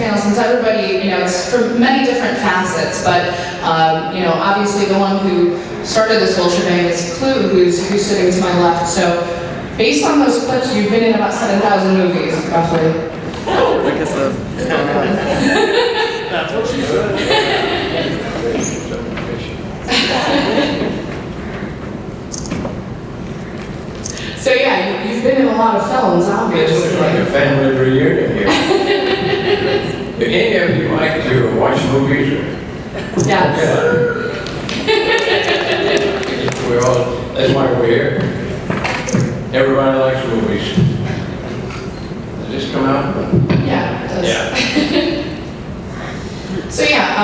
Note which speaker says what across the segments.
Speaker 1: panel, since everybody, it's from many different facets, but, obviously the one who started this whole shebang is Clue, who's sitting to my left. So, based on those clips, you've been in about 7,000 movies, roughly.
Speaker 2: Look at the... That's what she said.
Speaker 1: So yeah, you've been in a lot of films, obviously.
Speaker 3: It's like a family reunion here. Do any of you like to watch movies?
Speaker 1: Yes.
Speaker 3: That's why we're here. Everybody likes movies. Does this come out?
Speaker 1: Yeah, it does.
Speaker 3: Yeah.
Speaker 1: So yeah,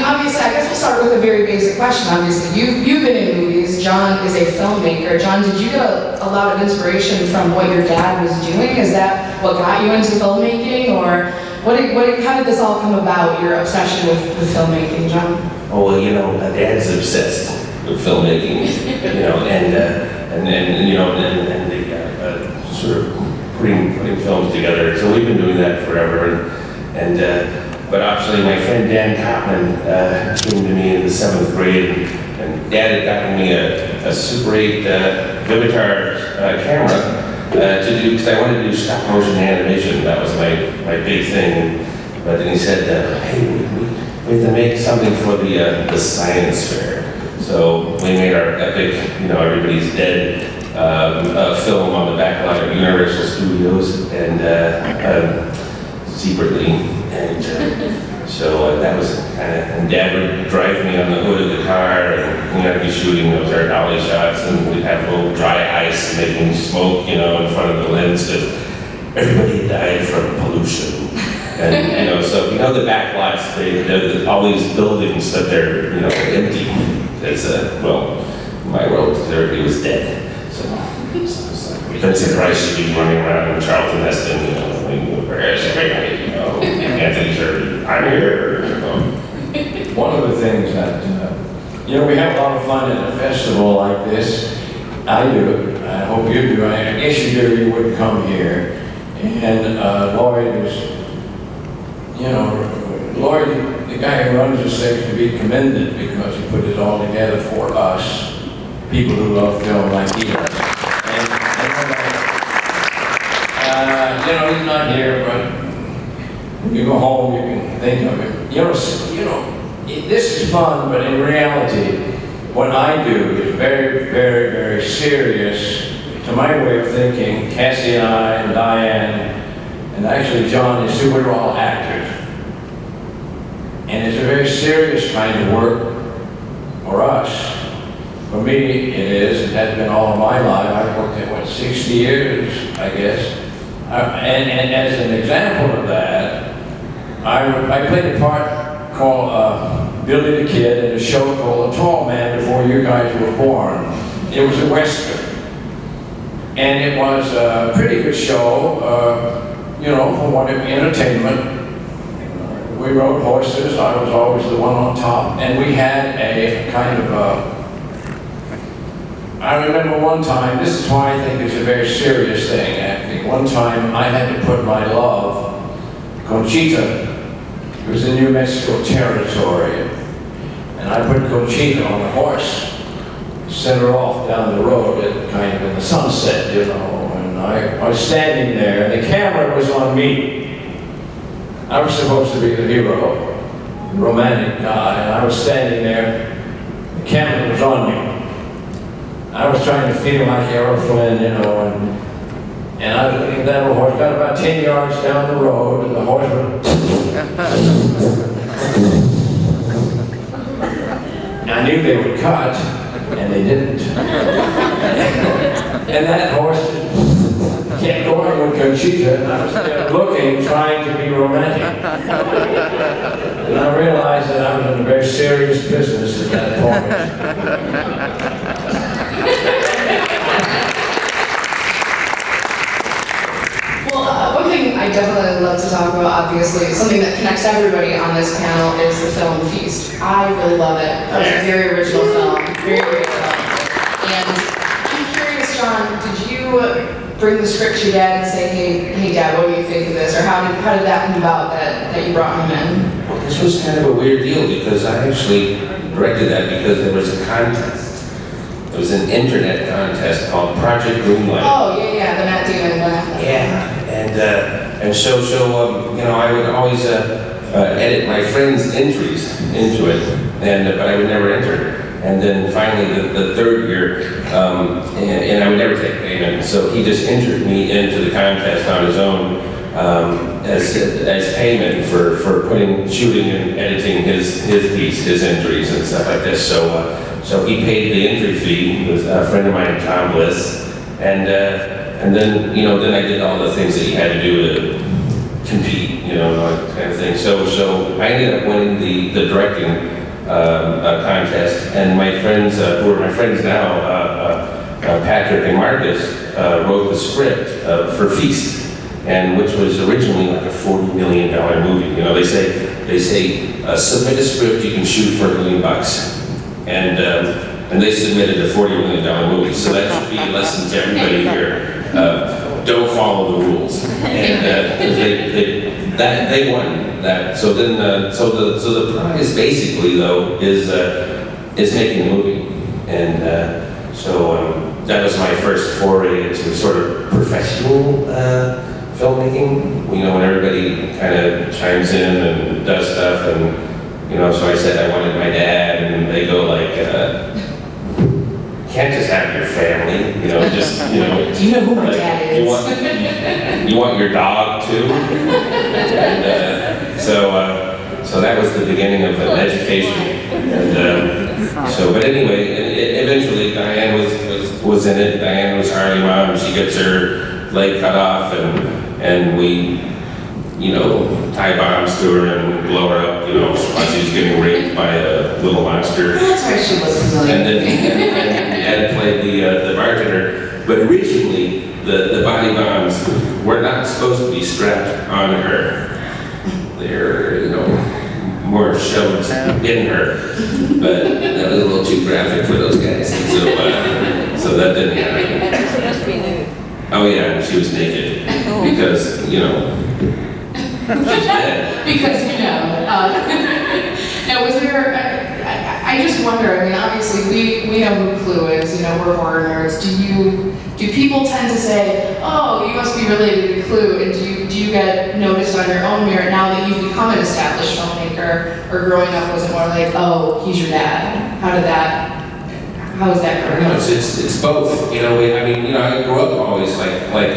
Speaker 1: obviously, I guess we'll start with a very basic question. Obviously, you've been in movies. John is a filmmaker. John, did you get a lot of inspiration from what your dad was doing? Is that what got you into filmmaking, or how did this all come about? Your obsession with filmmaking, John?
Speaker 4: Oh well, Dad's obsessed with filmmaking, and sort of putting films together. So we've been doing that forever, but actually my friend Dan Copman came to me in the 7th grade, and Dad had gotten me a Super 8 Vivitar camera to do, because I wanted to do stop motion animation. That was my big thing. But then he said, hey, we have to make something for the science fair. So we made our epic, Everybody's Dead film on the back lot of Universal Studios, and secretly. And so that was kind of, and Dad would drive me on the hood of the car, and we'd be shooting those our dolly shots, and we'd have a little dry ice making smoke, in front of the lens, because everybody died from pollution. And so the back lots, all these buildings, but they're empty. It's my world, everybody was dead. So Vincent Price should be running around in Charlton Heston, where's everybody? Anthony Sherry, I'm here.
Speaker 3: One of the things that, we have a lot of fun at a festival like this. I do. I hope you do. I guess you do, you wouldn't come here. And Lloyd was, Lloyd, the guy who runs this thing, to be commended because he put it all together for us, people who love film like he does. He's not here, but when you go home, you can think of him. This is fun, but in reality, what I do is very, very, very serious to my way of thinking. Cassie and I and Diane, and actually John is who we're all actors. And it's a very serious kind of work for us. For me, it is. It has been all of my life. I've worked at, 60 years, I guess. And as an example of that, I played a part called Billy the Kid in a show called The Tall Man Before You Guys Were Born. It was a Western. And it was a pretty good show, for what entertainment. We rode horses. I was always the one on top. And we had a kind of I remember one time, this is why I think it's a very serious thing, actually. One time I had to put my love, Conchita, who was in New Mexico Territory, and I put Conchita on a horse, sent her off down the road, kind of in the sunset, and I was standing there, and the camera was on me. I was supposed to be the hero, the romantic guy, and I was standing there, the camera was on me. I was trying to feel like Errol Flynn, and that little horse got about 10 yards down the road, and the horse went. I knew they would cut, and they didn't. And that horse kept going with Conchita, and I was there looking, trying to be romantic. And I realized that I was in a very serious business at that point.
Speaker 1: One thing I definitely love to talk about, obviously, something that connects everybody on this panel is the film Feast. I really love it. That was a very original film, very great film. And I'm curious, John, bring the script to your dad and say, hey dad, what do you think of this? Or how did that come about that you brought him in?
Speaker 4: Well, this was kind of a weird deal because I actually directed that because there was a contest. It was an internet contest called Project Greenlight.
Speaker 1: Oh, yeah, the Matt Damon one.
Speaker 4: Yeah, and so you know, I would always edit my friends' entries into it, but I would never enter. And then finally, the third year, and I would never take payment, so he just entered me into the contest on his own as payment for shooting and editing his piece, his entries and stuff like this. So he paid the entry fee. He was a friend of mine, Tom Bliss, and then then I did all the things that you had to do to compete, that kind of thing. So I ended up winning the directing contest, and my friends, who are my friends now, Patrick and Marcus, wrote the script for Feast, and which was originally like a $40 million movie. They say submit a script you can shoot for $1 million, and they submitted a $40 million movie. So that should be a lesson to everybody here. Don't follow the rules, and they won that. So then, so the prize basically though is making a movie, and so that was my first foray into sort of professional filmmaking. When everybody kind of chimes in and does stuff, and so I said I wanted my dad, and they go like, can't just have your family,
Speaker 1: Do you know who my dad is?
Speaker 4: You want your dog too? And so that was the beginning of an education. And but anyway, eventually Diane was in it. Diane was Harley Mom. She gets her leg cut off, and we tie bombs to her and blow her up, while she was getting raped by a little monster.
Speaker 1: That's why she was familiar.
Speaker 4: And then Ed played the bartender. But originally, the body bombs were not supposed to be strapped on her. They're, more shoved in her. But that was a little too graphic for those guys. So that didn't happen.
Speaker 5: And she was supposed to be nude.
Speaker 4: Oh yeah, she was naked. Because, she's dead.
Speaker 1: Because now was there? I just wonder. I mean, obviously we know who Clue is. We're horror nerds. Do people tend to say, "Oh, you must be related to Clue"? And do you get noticed on your own merit now that you've become an established filmmaker? Or growing up, was it more like, "Oh, he's your dad"? How is that
Speaker 4: I don't know, it's both. I grew up always like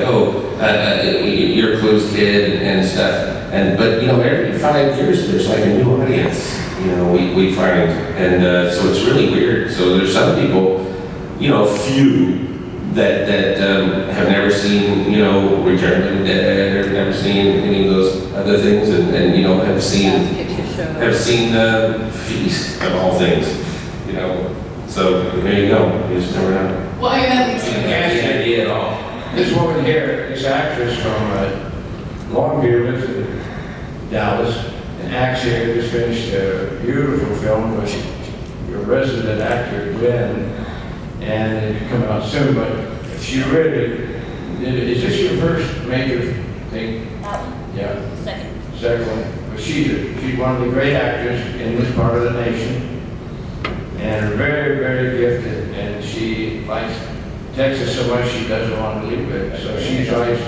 Speaker 4: you're Clue's kid and stuff. But every 5 years there's like a new audience. We find, and so it's really weird. So there's some people, few that have never seen Return of the Dead, or never seen any of those other things, and have seen Feast of all things. So there you go. You just never know.
Speaker 1: Well, that makes
Speaker 3: You don't
Speaker 1: sense.
Speaker 3: have any idea at all. This woman here, this actress from Longview, lives in Dallas, and acts here, just finished a beautiful film with your resident actor, Glenn, and it's coming out soon, but she really, is this your first major thing?
Speaker 5: That one.
Speaker 3: Yeah,
Speaker 5: Second.
Speaker 3: one. But she's one of the great actors in this part of the nation, and very, very gifted, and she likes Texas so much she doesn't want to leave it, so she tries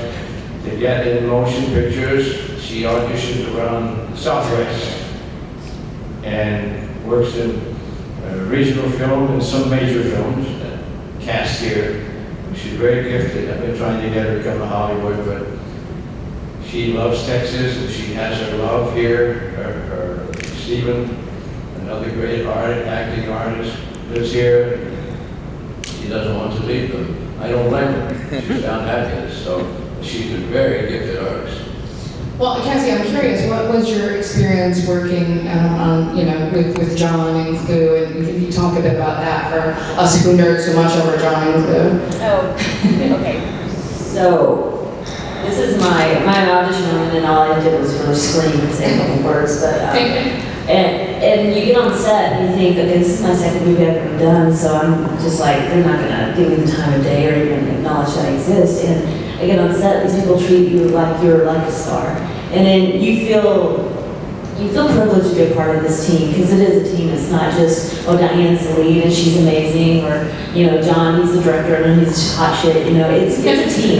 Speaker 3: to get in motion pictures. She auditions around the Southwest and works in regional film and some major films, cast here. She's very gifted. I've been trying to get her to come to Hollywood, but she loves Texas, and she has her love here. Her Stephen, another great acting artist, lives here. She doesn't want to leave them. I don't blame her. She's found happiness, so she's a very gifted artist.
Speaker 1: Well, Cassie, I'm curious, what was your experience working on, with John and Clue, and can you talk a bit about that for us who nerd so much over John and Clue?
Speaker 5: Oh, okay. So, this is my audition room, and all I did was sort of scream and say a couple words, but, and you get on set and you think, okay, this is my second movie I've ever done, so I'm just like, they're not gonna give me the time of day or even acknowledge that I exist, and I get on set, these people treat you like you're like a star. And then you feel privileged to be a part of this team, because it is a team. It's not just, oh, Diane's the lead and she's amazing, or, you know, John, he's the director and he's hot shit, you know, it's a team.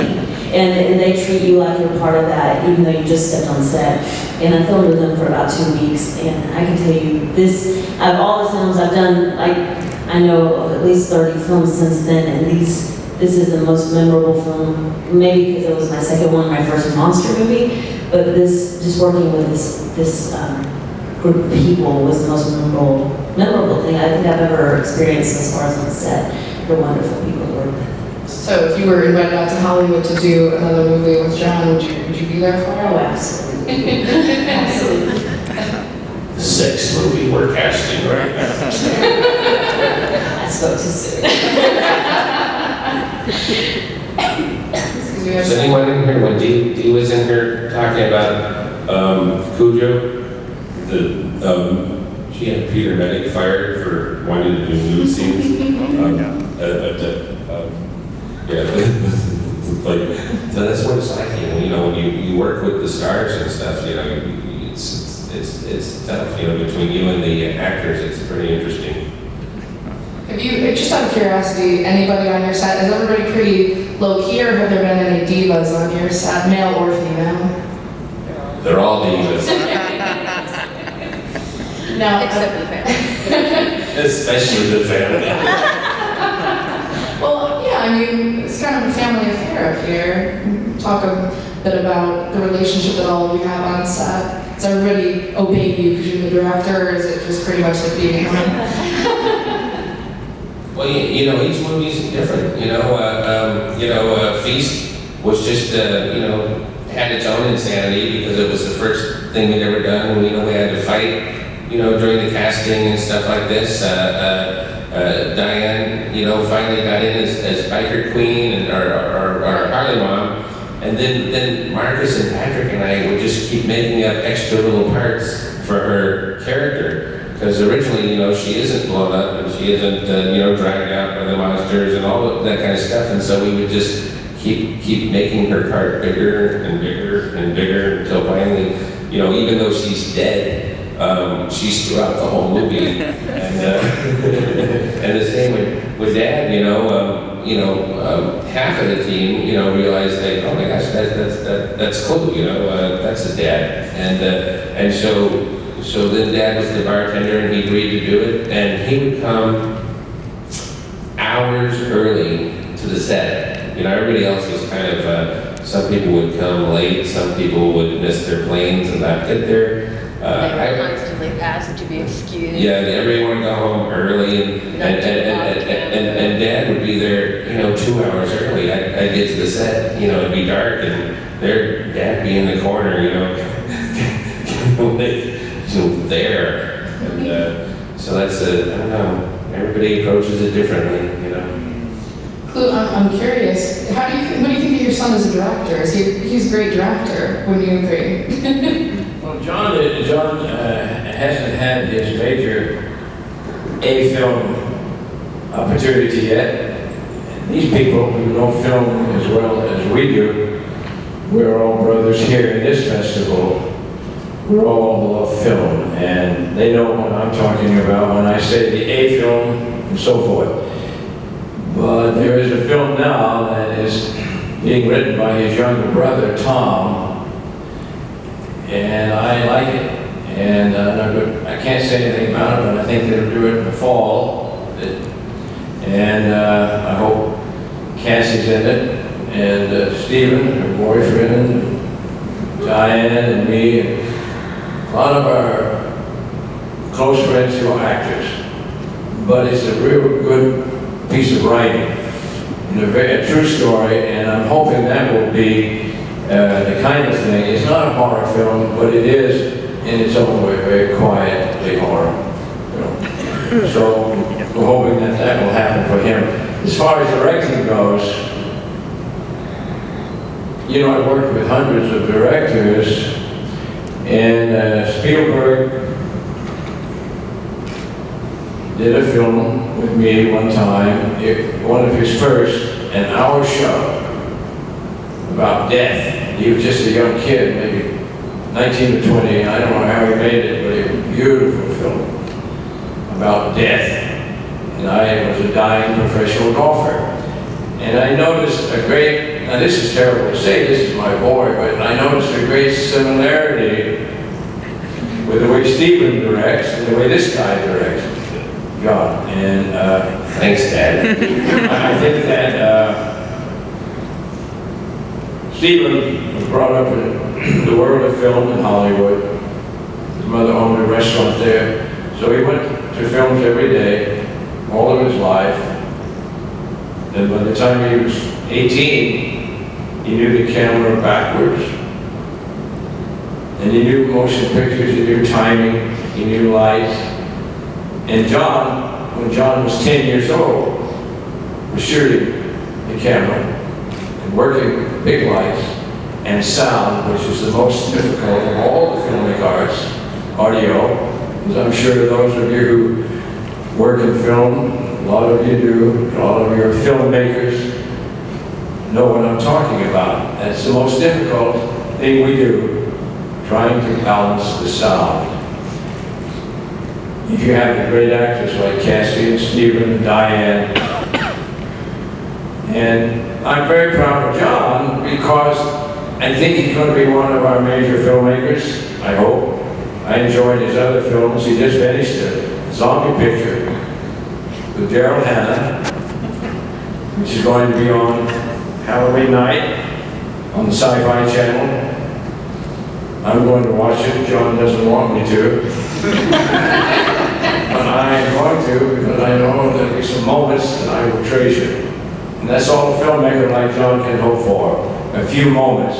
Speaker 5: And they treat you like you're part of that, even though you just stepped on set. And I filmed with them for about 2 weeks, and I can tell you this, out of all the films I've done, I know of at least 30 films since then, and this is the most memorable film, maybe because it was my second one, my first monster movie, but just working with this group of people was the most memorable thing I think I've ever experienced as far as on set. They're wonderful people to work with.
Speaker 1: So if you were invited out to Hollywood to do another movie with John, would you be there for it?
Speaker 5: Oh, absolutely. Absolutely.
Speaker 4: The sex movie we're casting right now.
Speaker 5: I spoke too soon.
Speaker 1: Excuse me,
Speaker 4: Is anyone in here, when Dee was in here talking about Cujo, she had Peter Medic fired for wanting to do nude scenes. Yeah, like, so that's what it's like, you know, when you work with the stars and stuff, you know, it's tough, you know, between you and the actors, it's pretty interesting.
Speaker 1: Have you, just out of curiosity, anybody on your set, is everybody pretty low-key, or have there been any divas on your set, male or female?
Speaker 4: They're all divas,
Speaker 1: No.
Speaker 6: Except for the family.
Speaker 4: especially the family.
Speaker 1: Well, yeah, I mean, it's kind of a family affair up here. Talk a bit about the relationship that all of you have on set. Does everybody obey you because you're the director, or is it just pretty much like being home?
Speaker 4: Well, you know, each movie's different. Feast was just, had its own insanity because it was the first thing we'd ever done. We had to fight, during the casting and stuff like this. Diane, finally got in as biker queen and our Harley mom. And then Marcus and Patrick and I would just keep making up extra little parts for her character. Because originally, she isn't blown up and she isn't, dragged out by the monsters and all of that kind of stuff. And so we would just keep making her part bigger and bigger and bigger until finally, even though she's dead, she's throughout the whole movie. And the same with Dad, half of the team, realized that, oh my gosh, that's cool, that's his dad. And so then Dad was the bartender and he agreed to do it. And he would come hours early to the set. Everybody else was kind of, some people would come late, some people would miss their planes and not get there.
Speaker 6: They were constantly asked to be excused.
Speaker 4: Yeah, everybody wanted to go home early, and Dad would be there, 2 hours early. I'd get to the set, it'd be dark, and Dad be in the corner, there. And so that's I don't know. Everybody approaches it differently,
Speaker 1: Clue, I'm curious. What do you think of your son as a director? He's a great director. Wouldn't you agree?
Speaker 3: Well, John hasn't had his major A-film opportunity yet. These people who don't film as well as we do, we're all brothers here in this festival. We're all love film, and they know what I'm talking about when I say the A-film and so forth. But there is a film now that is being written by his younger brother, Tom, and I like it. And I can't say anything about it, but I think they'll do it in the fall. And I hope Cassie's in it, and Stephen, her boyfriend, and Diane, and me, and a lot of our close friends who are actors. But it's a real good piece of writing, and a true story, and I'm hoping that will be the kind of thing. It's not a horror film, but it is in its own way very quietly horror. So we're hoping that will happen for him. As far as directing goes, I worked with hundreds of directors, and Spielberg did a film with me one time, one of his first, an hour show, about death. He was just a young kid, maybe 19 or 20, I don't know how he made it, but it was a beautiful film about death. And I was a dying professional golfer. And I noticed a great, now this is terrible to say, this is my boy, but I noticed a great similarity with the way Stephen directs and the way this guy directs, John. And
Speaker 4: Thanks, Dad.
Speaker 3: I think that Stephen was brought up in the world of film in Hollywood. His mother owned a restaurant there. So he went to films every day, all of his life. And by the time he was 18, he knew the camera backwards. And he knew motion pictures, he knew timing, he knew lights. And John, when John was 10 years old, was shooting the camera and working big lights and sound, which is the most difficult of all the filmic arts, audio. As I'm sure those of you who work in film, a lot of you do, all of you are filmmakers, know what I'm talking about. That's the most difficult thing we do, trying to balance the sound. If you have the great actors like Cassie and Stephen and Diane, and I'm very proud of John because I think he's going to be one of our major filmmakers, I hope. I enjoyed his other films. He just finished a zombie picture with Daryl Hannah, which is going to be on Halloween night on the Sci-Fi Channel. I'm going to watch it. John doesn't want me to. But I am going to because I know there'll be some moments that I will treasure. And that's all a filmmaker like John can hope for. A few moments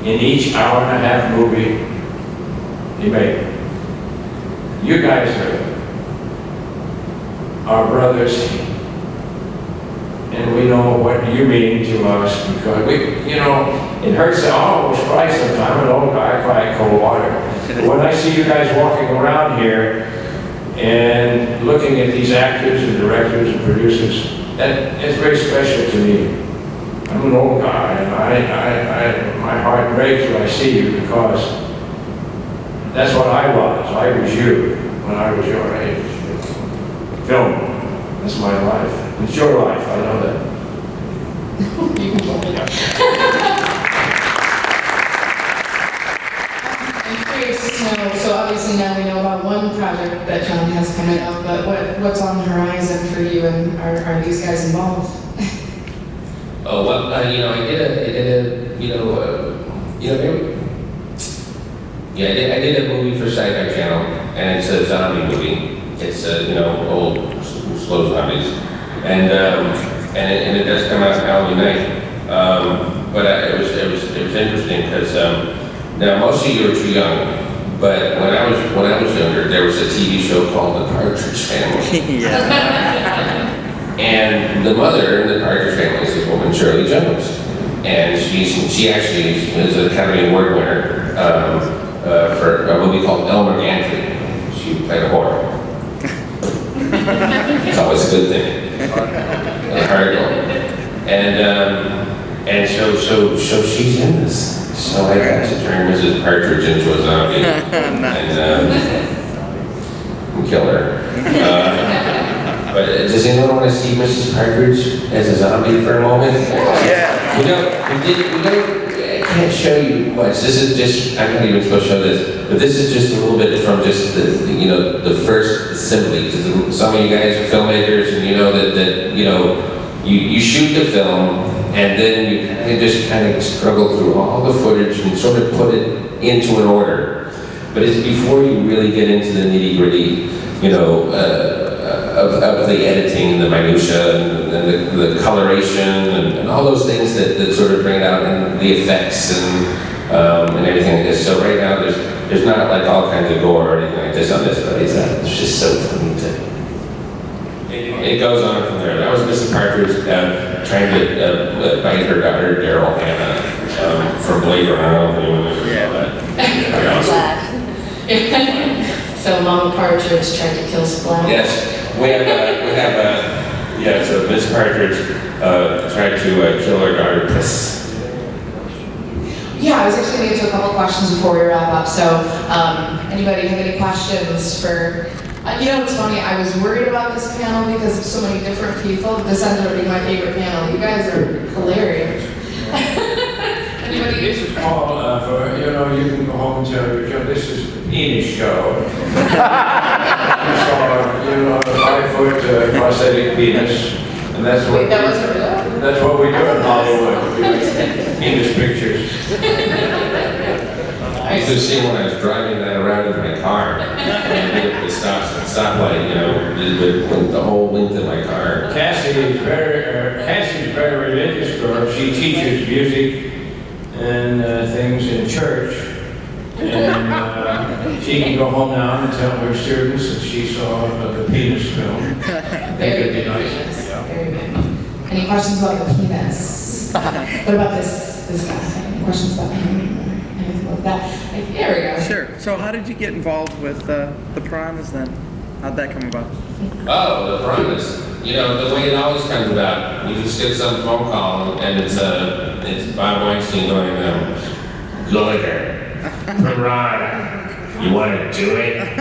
Speaker 3: in each hour-and-a-half movie he made. You guys are our brothers, and we know what you mean to us because we, you know, it hurts to almost cry sometimes. I'm an old guy, I cry in cold water. But when I see you guys walking around here and looking at these actors and directors and producers, that is very special to me. I'm an old guy, and my heart breaks when I see you because that's what I was. I was you when I was your age. Film, that's my life. It's your life, I know that.
Speaker 1: I'm curious to know, so obviously now we know about one project that John has coming up, but what's on the horizon for you, and are these guys involved?
Speaker 4: Oh, well, I did I did a movie for Sci-Fi Channel, and it's a zombie movie. It's old slow zombies, and it does come out Halloween night. But it was interesting because now most of you are too young, but when I was younger, there was a TV show called The Partridge Family. And the mother in The Partridge Family is this woman, Shirley Jones. And she actually is an Academy Award winner for a movie called Elmer Gantry. She played a whore. It's always a good thing. A hard one. And so she's in this. So I got to turn Mrs. Partridge into a zombie and kill her. But does anyone want to see Mrs. Partridge as a zombie for a moment?
Speaker 2: Yeah.
Speaker 4: I can't show you much. This is just, I'm not even supposed to show this, but this is just a little bit from just the first assembly. Because some of you guys are filmmakers, and you know that you shoot the film, and then you just kind of struggle through all the footage and sort of put it into an order. But it's before you really get into the nitty-gritty, of the editing and the minutia and the coloration and all those things that sort of bring it out, and the effects and everything like this. So right now there's not like all kinds of gore or anything like this on this, but it's just so funny it goes on from there. That was Mrs. Partridge trying to bite her daughter Daryl Hannah from Blade Runner. I don't know if anyone knows about that.
Speaker 1: So Mama Partridge tried to kill Splat.
Speaker 4: Yes. So Miss Partridge tried to kill her daughter Puss.
Speaker 1: Yeah, I was actually going to get to a couple questions before we wrap up. So, anybody have any questions for? You know, it's funny. I was worried about this panel because of so many different people. This ended up being my favorite panel. You guys are hilarious. Anybody?
Speaker 3: This is called for you know you can go home and tell your show. This is the penis show. You know, a 5-foot prosthetic penis, and that's what.
Speaker 1: Wait, that wasn't real?
Speaker 3: That's what we do in Hollywood. We make penis pictures.
Speaker 4: I used to see when I was driving that around in my car. The stoplight, you know, with the whole length of my car.
Speaker 3: Cassie's a very religious girl. She teaches music and things in church. And she can go home now and tell her students that she saw the penis film. They could be nice.
Speaker 1: Very good. Any questions about the penis? What about this guy? Any questions about him? Or anything like that? There we go.
Speaker 2: Sure. So how did you get involved with the piranhas then? How'd that come about?
Speaker 4: Oh, the promise. You know, the way it always comes about. You just get some phone call and it's Bob Weinstein going, Gulager, piranha, you want to do it?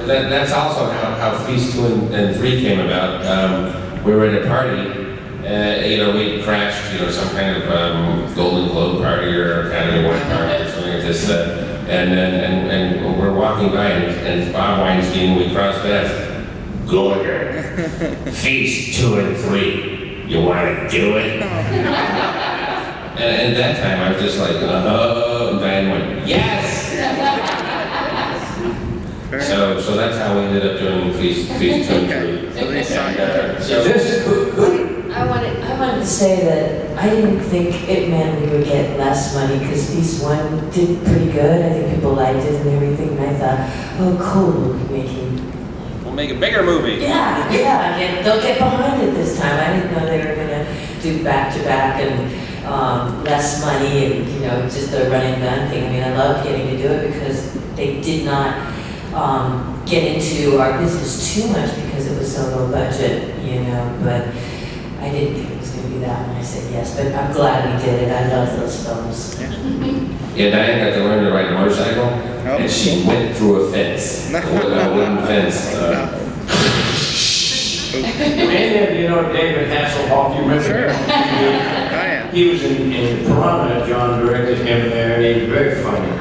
Speaker 4: That's also how Feast 2 and 3 came about. We were at a party. You know, we crashed, you know, some kind of Golden Globe party or Academy Award party or something like this, and we're walking by and it's Bob Weinstein, and we cross paths. Goldner, Feast 2 and 3, you want to do it? And that time I was just like, and Diane went, yes! So that's how we ended up doing Feast 2 and 3.
Speaker 2: So they saw you.
Speaker 3: So this
Speaker 5: I wanted to say that I didn't think it meant we would get less money because Feast 1 did pretty good. I think people liked it and everything, and I thought, oh cool, we'll be making...
Speaker 4: We'll make a bigger movie.
Speaker 5: Yeah, and they'll get behind it this time. I didn't know they were gonna do back-to-back and less money and, you know, just the running gun thing. I mean, I loved getting to do it because they did not get into our business too much because it was so low budget, you know, but I didn't think it was going to be that when I said yes, but I'm glad we did it. I love those films.
Speaker 4: Yeah, Diane got to learn to ride a motorcycle, and she went through a fence, a wooden fence.
Speaker 3: And you know David Hasselhoff, you remember
Speaker 2: Sure.
Speaker 3: him?
Speaker 2: Oh, yeah.
Speaker 3: He was in Piranha. John directed him there, and he was very funny.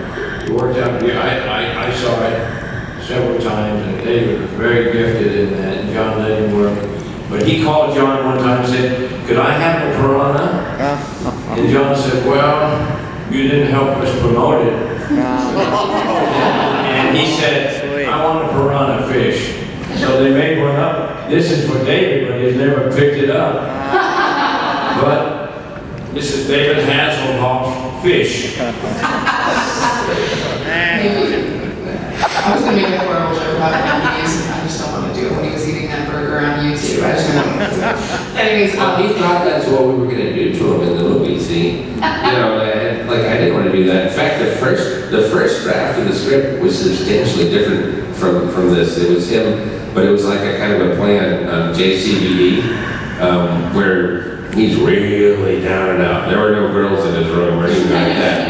Speaker 3: He worked out. I saw it several times, and David was very gifted in that. And John let him work. But he called John one time and said, "Could I have a piranha?" And John said, "Well, you didn't help us promote it." And he said, "I want a piranha fish." So they made one up. This is for David, but he's never picked it up. But this is David Hasselhoff's fish.
Speaker 1: I was going to make a horrible joke about Andy's, and I just don't want to do it when he was eating that burger on YouTube. I just don't want to. Anyways,
Speaker 4: He thought that's what we were going to do to him in the movie, see? You know, like I didn't want to do that. In fact, the first draft of the script was substantially different from this. It was him, but it was like a kind of a play on JCVD, where he's really down and out. There were no girls in his room or anything like that.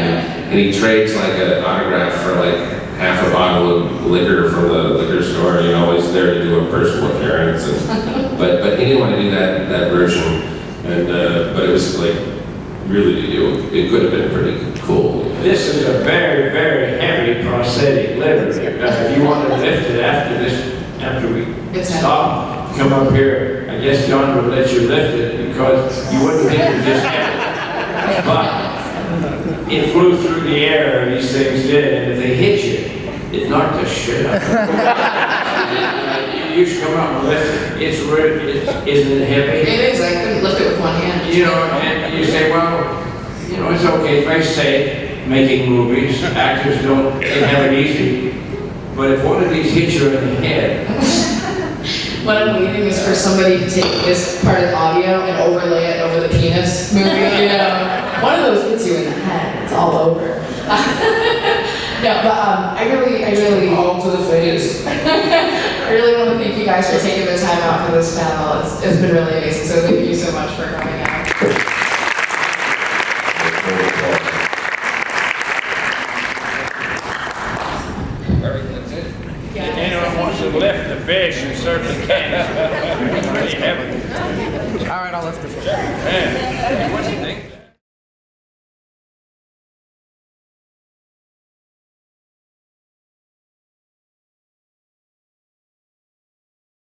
Speaker 4: And he trades like an autograph for like half a bottle of liquor from the liquor store. You know, he's there to do a personal appearance. And, but he didn't want to do that version. And but it was like really, it could have been pretty cool.
Speaker 3: This is a very, very heavy prosthetic liver. If you want to lift it after we stop, come up here. I guess John would let you lift it because you wouldn't think it just heavy. But it flew through the air, and these things did, and if they hit you, it knocked the shit out of you. You should come out and lift it. It's really, isn't it heavy?
Speaker 1: it is. I couldn't lift it with one hand.
Speaker 3: You know, and you say, well, you know, it's okay, it's very safe making movies. Actors they have it easy. But if one of these hits you in the head,
Speaker 1: What I'm waiting is for somebody to take this part of the audio and overlay it over the penis movie. You know, one of those hits you in the head. It's all over. No, but I really
Speaker 3: all to the face.
Speaker 1: I really want to thank you guys for taking the time out for this panel. It's been really amazing. So thank you so much for coming out.
Speaker 7: to lift the fish and certainly can. It's pretty heavy.
Speaker 2: All right, I'll lift the fish.
Speaker 7: Man, what do you think?